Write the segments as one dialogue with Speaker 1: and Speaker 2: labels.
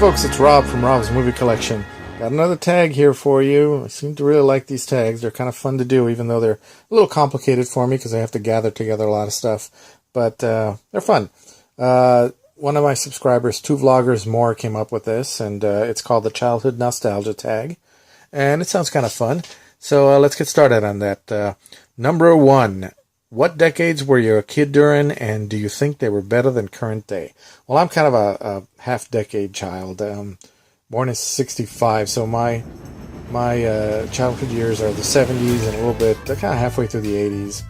Speaker 1: Folks, it's Rob from Rob's Movie Collection. Got another tag here for you. I seem to really like these tags. They're kind of fun to do, even though they're a little complicated for me because I have to gather together a lot of stuff. But they're fun. One of my subscribers, 2 Vloggers More, came up with this, and it's called the Childhood Nostalgia Tag. And it sounds kind of fun. So let's get started on that. Number 1. What decades were you a kid during, and do you think they were better than current day? Well, I'm kind of a half-decade child. Born in 65, so my childhood years are the 70s and a little bit, kind of halfway through the 80s.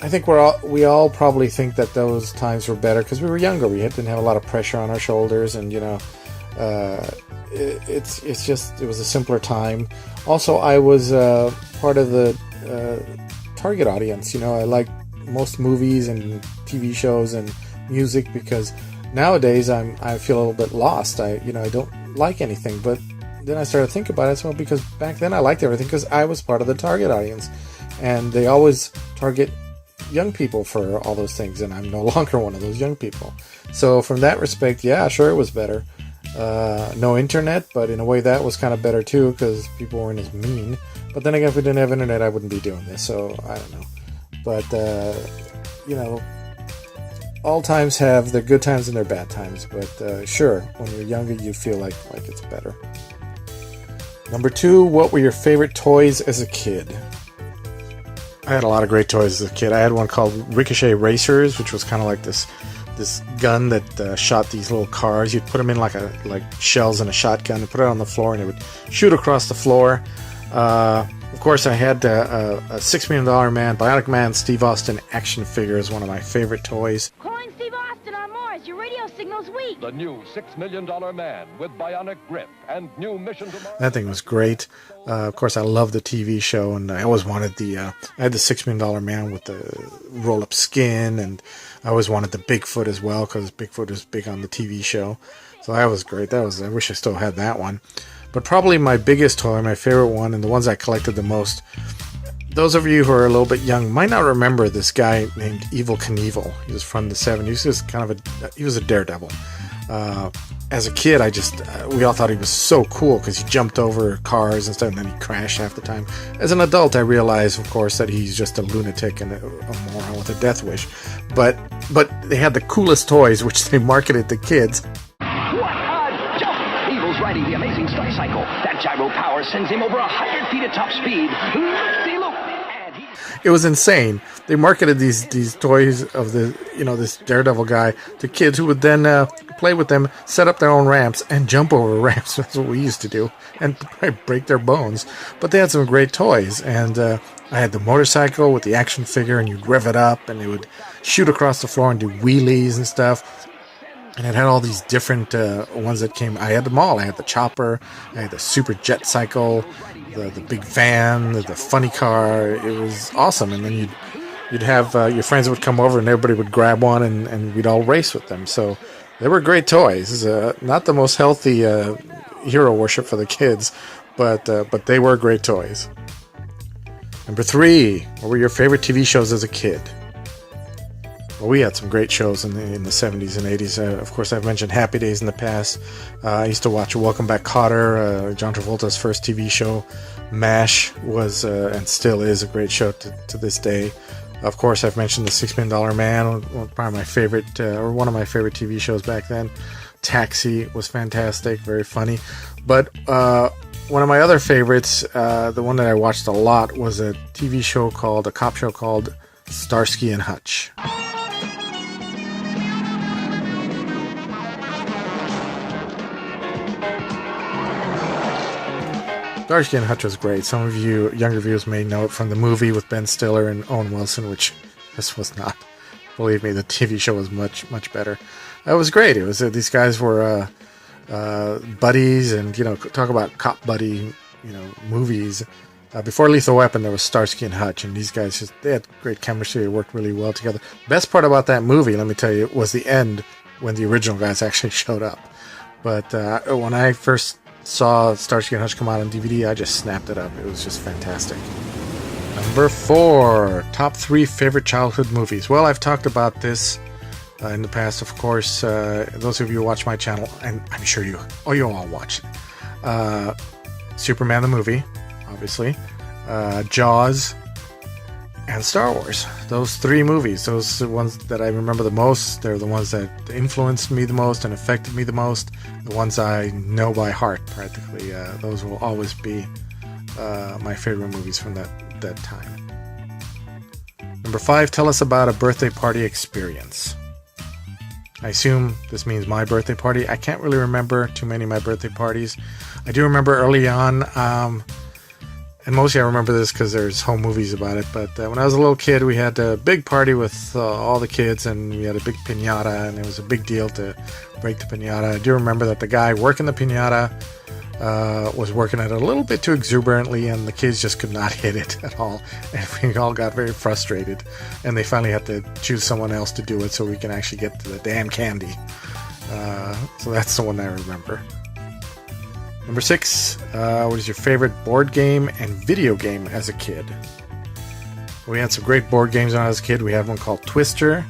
Speaker 1: I think we all probably think that those times were better because we were younger. We didn't have a lot of pressure on our shoulders, and it was a simpler time. Also, I was part of the target audience. I like most movies and TV shows and music because nowadays I feel a little bit lost. I don't like anything. But then I started to think about it. Well, because back then I liked everything because I was part of the target audience, and they always target young people for all those things, and I'm no longer one of those young people. So from that respect, yeah, sure, it was better. No internet, but in a way that was kind of better too because people weren't as mean. But then again, if we didn't have internet, I wouldn't be doing this, so I don't know. But, all times have their good times and their bad times. But sure, when you're younger, you feel like it's better. Number 2, what were your favorite toys as a kid? I had a lot of great toys as a kid. I had one called Ricochet Racers, which was kind of like this gun that shot these little cars. You'd put them in like shells in a shotgun and put it on the floor, and it would shoot across the floor. Of course, I had a $6 Million Man, Bionic Man, Steve Austin action figure is one of my favorite toys.
Speaker 2: Calling Steve Austin on Mars. Your radio signal's weak.
Speaker 3: The new $6 Million Man with bionic grip and new mission to Mars.
Speaker 1: That thing was great. Of course, I love the TV show, and I always wanted I had the $6 Million Man with the roll-up skin, and I always wanted the Bigfoot as well because Bigfoot was big on the TV show. So that was great. I wish I still had that one. But probably my biggest toy, my favorite one, and the ones I collected the most, those of you who are a little bit young might not remember this guy named Evel Knievel. He was from the 70s. He was a daredevil. As a kid, we all thought he was so cool because he jumped over cars and stuff, and then he crashed half the time. As an adult, I realized, of course, that he's just a lunatic and a moron with a death wish. But they had the coolest toys, which they marketed to kids.
Speaker 4: Riding the amazing Star Cycle. That gyro power sends him over 100 feet at top speed.
Speaker 1: It was insane. They marketed these toys of this Daredevil guy to kids who would then play with them, set up their own ramps, and jump over ramps. That's what we used to do, and break their bones. But they had some great toys, and I had the motorcycle with the action figure, and you'd rev it up, and it would shoot across the floor and do wheelies and stuff. And it had all these different ones that came. I had them all. I had the chopper. I had the super jet cycle, the big van, the funny car. It was awesome. And then you'd have your friends would come over, and everybody would grab one, and we'd all race with them. So they were great toys. Not the most healthy hero worship for the kids, but they were great toys. Number 3, what were your favorite TV shows as a kid? Well, we had some great shows in the 70s and 80s. Of course, I've mentioned Happy Days in the past. I used to watch Welcome Back, Kotter, John Travolta's first TV show. MASH was and still is a great show to this day. Of course, I've mentioned the $6 Million Man, probably my favorite, or one of my favorite TV shows back then. Taxi was fantastic, very funny. But one of my other favorites, the one that I watched a lot, was a TV show a cop show called Starsky and Hutch. Starsky and Hutch was great. Some of you younger viewers may know it from the movie with Ben Stiller and Owen Wilson, which this was not. Believe me, the TV show was much, much better. It was great. It was these guys were buddies, and talk about cop buddy, movies. Before Lethal Weapon, there was Starsky and Hutch, and these guys they had great chemistry. They worked really well together. Best part about that movie, let me tell you, was the end when the original guys actually showed up. But when I first saw Starsky and Hutch come out on DVD, I just snapped it up. It was just fantastic. Number 4, top 3 favorite childhood movies. Well, I've talked about this in the past, of course. Those of you who watch my channel, and I'm sure you all watch it. Superman the movie, obviously. Jaws. And Star Wars. Those 3 movies. Those are the ones that I remember the most. They're the ones that influenced me the most and affected me the most. The ones I know by heart, practically. Those will always be my favorite movies from that time. Number 5, tell us about a birthday party experience. I assume this means my birthday party. I can't really remember too many of my birthday parties. I do remember early on, and mostly I remember this because there's home movies about it, but when I was a little kid, we had a big party with all the kids, and we had a big piñata, and it was a big deal to break the piñata. I do remember that the guy working the piñata was working it a little bit too exuberantly, and the kids just could not hit it at all, and we all got very frustrated, and they finally had to choose someone else to do it so we can actually get to the damn candy. So that's the one I remember. Number 6, what is your favorite board game and video game as a kid? We had some great board games when I was a kid. We had one called Twister,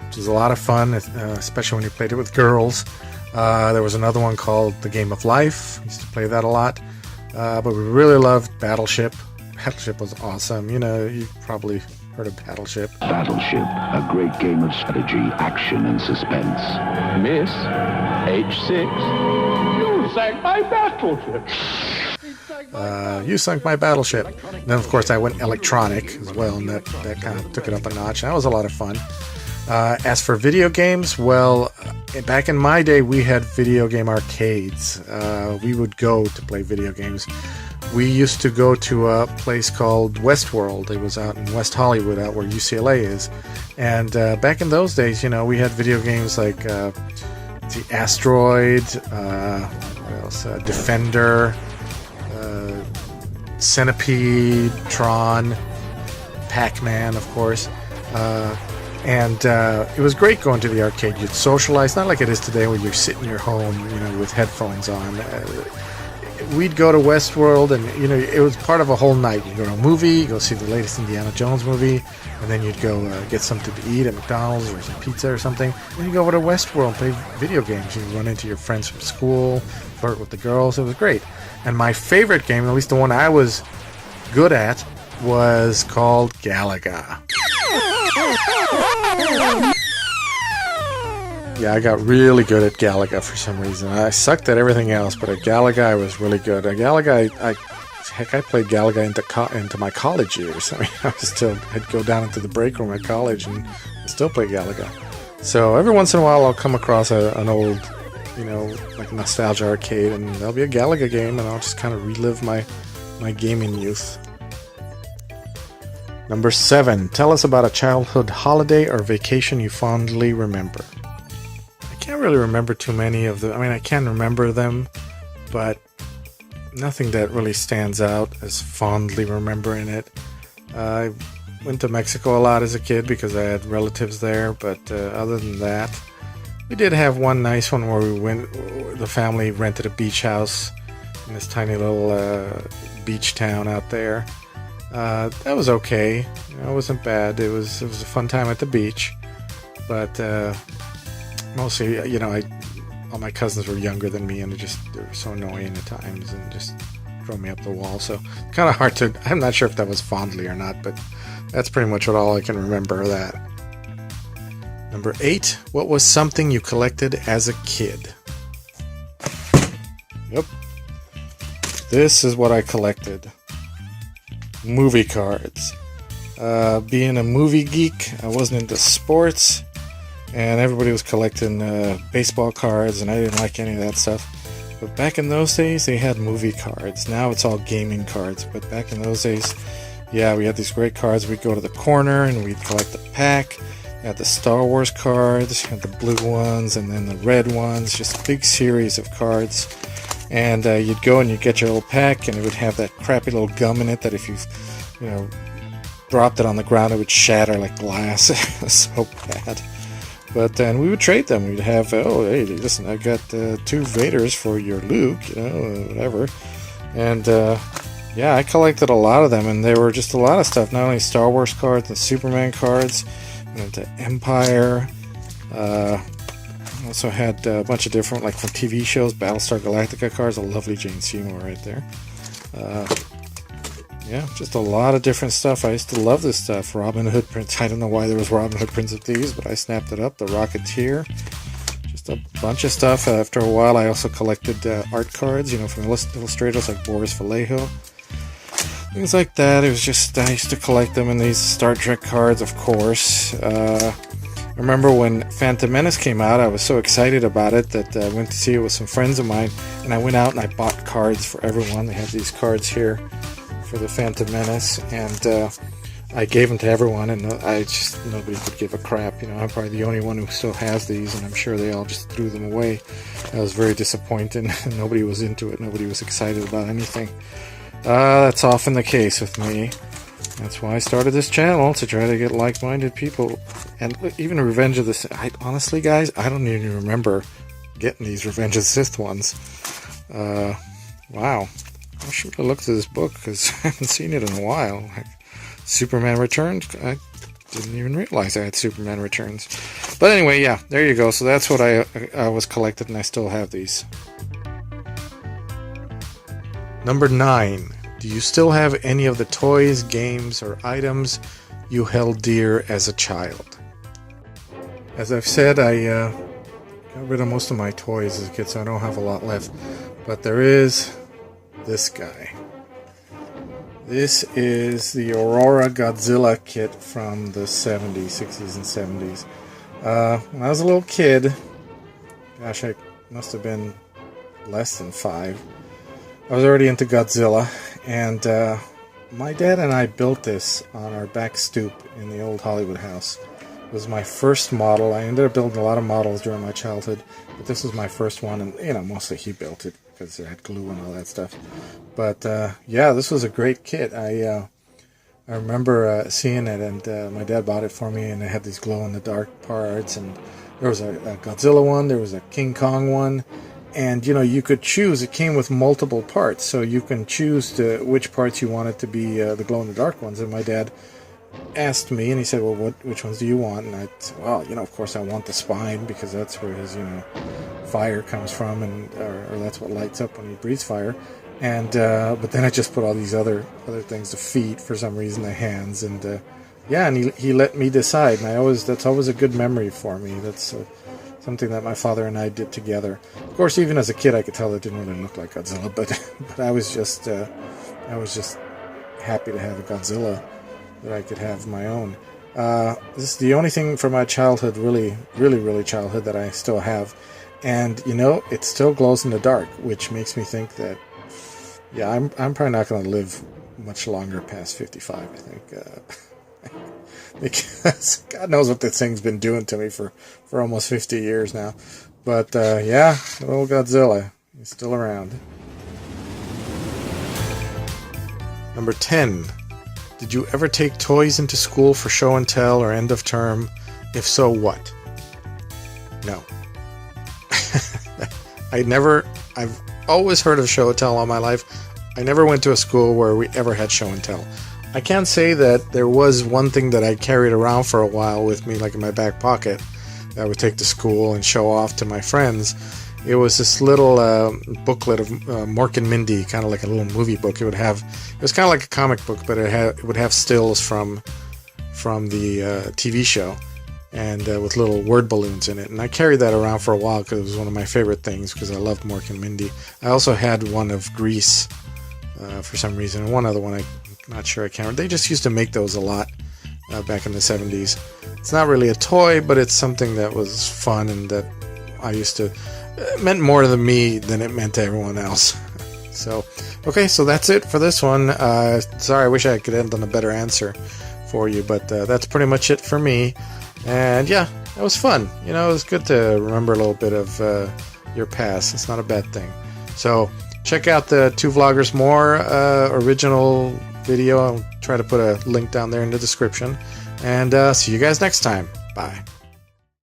Speaker 1: which is a lot of fun, especially when you played it with girls. There was another one called The Game of Life. We used to play that a lot. But we really loved Battleship. Battleship was awesome. You know, you probably heard of Battleship.
Speaker 5: Battleship, a great game of strategy, action, and suspense.
Speaker 3: Miss H6. You sank my battleship.
Speaker 1: You sunk my battleship. And then, of course, I went electronic as well, and that kind of took it up a notch. That was a lot of fun. As for video games, well, back in my day, we had video game arcades. We would go to play video games. We used to go to a place called Westworld. It was out in West Hollywood, out where UCLA is. And back in those days, you know, we had video games like the Asteroid, what else? Defender, Centipede, Tron, Pac-Man, of course. And it was great going to the arcade. You'd socialize, not like it is today where you sit in your home, you know, with headphones on. We'd go to Westworld, and, you know, it was part of a whole night. You'd go to a movie, you go see the latest Indiana Jones movie, and then you'd go get something to eat at McDonald's or some pizza or something. Then you go over to Westworld and play video games. You run into your friends from school, flirt with the girls. It was great. And my favorite game, at least the one I was good at, was called Galaga. Yeah, I got really good at Galaga for some reason. I sucked at everything else, but at Galaga I was really good. At Galaga, I played Galaga into my college years. I mean, I'd go down into the break room at college and still play Galaga. So every once in a while I'll come across an old, you know, like nostalgia arcade, and there'll be a Galaga game, and I'll just kind of relive my gaming youth. Number 7, tell us about a childhood holiday or vacation you fondly remember. I can't really remember too many of them. I mean, I can remember them, but nothing that really stands out as fondly remembering it. I went to Mexico a lot as a kid because I had relatives there, but other than that, we did have one nice one where the family rented a beach house in this tiny little beach town out there. That was okay. You know, it wasn't bad. It was a fun time at the beach, but mostly, you know, all my cousins were younger than me, and they were so annoying at times and just drove me up the wall. So kind of hard to. I'm not sure if that was fondly or not, but that's pretty much all I can remember of that. Number 8, what was something you collected as a kid? Yep, this is what I collected. Movie cards. Being a movie geek, I wasn't into sports, and everybody was collecting baseball cards, and I didn't like any of that stuff. But back in those days, they had movie cards. Now it's all gaming cards, but back in those days, yeah, we had these great cards. We'd go to the corner and we'd collect a pack. You had the Star Wars cards, you had the blue ones, and then the red ones, just a big series of cards. And you'd go and you'd get your little pack, and it would have that crappy little gum in it that if you dropped it on the ground, it would shatter like glass. It was so bad. But then we would trade them. We'd have, oh, hey, listen, I got 2 Vaders for your Luke, you know, whatever. And yeah, I collected a lot of them, and there were just a lot of stuff. Not only Star Wars cards and Superman cards, and into Empire, Also had a bunch of different, like from TV shows, Battlestar Galactica cards. A lovely Jane Seymour right there. Yeah, just a lot of different stuff. I used to love this stuff. Robin Hood prints. I don't know why there was Robin Hood prints of these, but I snapped it up. The Rocketeer. Just a bunch of stuff. After a while, I also collected art cards, from illustrators like Boris Vallejo. Things like that. It was just, I used to collect them, and these Star Trek cards, of course. I remember when Phantom Menace came out, I was so excited about it that I went to see it with some friends of mine, and I went out and I bought cards for everyone. They have these cards here for the Phantom Menace, and I gave them to everyone, and nobody could give a crap. I'm probably the only one who still has these, and I'm sure they all just threw them away. I was very disappointed. Nobody was into it. Nobody was excited about anything. That's often the case with me. That's why I started this channel, to try to get like-minded people. And even Revenge of the Sith. Honestly, guys, I don't even remember getting these Revenge of the Sith ones. Wow. I should have looked at this book, because I haven't seen it in a while. Superman Returns? I didn't even realize I had Superman Returns. But anyway, yeah, there you go. So that's what I was collected, and I still have these. Number 9. Do you still have any of the toys, games, or items you held dear as a child? As I've said, I got rid of most of my toys as a kid, so I don't have a lot left. But there is this guy. This is the Aurora Godzilla kit from the 70s, 60s, and 70s. When I was a little kid, gosh, I must have been less than 5. I was already into Godzilla, and my dad and I built this on our back stoop in the old Hollywood house. It was my first model. I ended up building a lot of models during my childhood, but this was my first one, and mostly he built it because it had glue and all that stuff. But yeah, this was a great kit. I remember seeing it, and my dad bought it for me, and it had these glow-in-the-dark parts, and there was a Godzilla one, there was a King Kong one. And, you could choose. It came with multiple parts, so you can choose which parts you wanted to be the glow-in-the-dark ones. And my dad asked me, and he said, well, which ones do you want? And I said, well, of course I want the spine, because that's where his, fire comes from, and or that's what lights up when he breathes fire. And but then I just put all these other things, the feet, for some reason, the hands, and yeah, and he let me decide. And that's always a good memory for me. That's something that my father and I did together. Of course, even as a kid, I could tell it didn't really look like Godzilla, but I was just happy to have a Godzilla that I could have my own. This is the only thing from my childhood, really, really, really childhood, that I still have, and it still glows in the dark, which makes me think that, yeah, I'm probably not going to live much longer past 55. I think. Because God knows what this thing's been doing to me for almost 50 years now. But, yeah, old Godzilla. He's still around. Number 10. Did you ever take toys into school for show and tell or end of term? If so, what? No. I've always heard of show and tell all my life. I never went to a school where we ever had show and tell. I can't say that there was one thing that I carried around for a while with me, like in my back pocket, that I would take to school and show off to my friends. It was this little booklet of Mork and Mindy, kind of like a little movie book. It was kind of like a comic book, but it would have stills from the TV show, and with little word balloons in it. And I carried that around for a while because it was one of my favorite things, because I loved Mork and Mindy. I also had one of Grease for some reason, and one other one, I'm not sure, I can't remember. They just used to make those a lot back in the 70s. It's not really a toy, but it's something that was fun, and that I used to... It meant more to me than it meant to everyone else. So, okay, so that's it for this one. Sorry, I wish I could end on a better answer for you, but that's pretty much it for me. And yeah, it was fun. It was good to remember a little bit of your past. It's not a bad thing. So, check out the Two Vloggers More original video. I'll try to put a link down there in the description. And see you guys next time. Bye.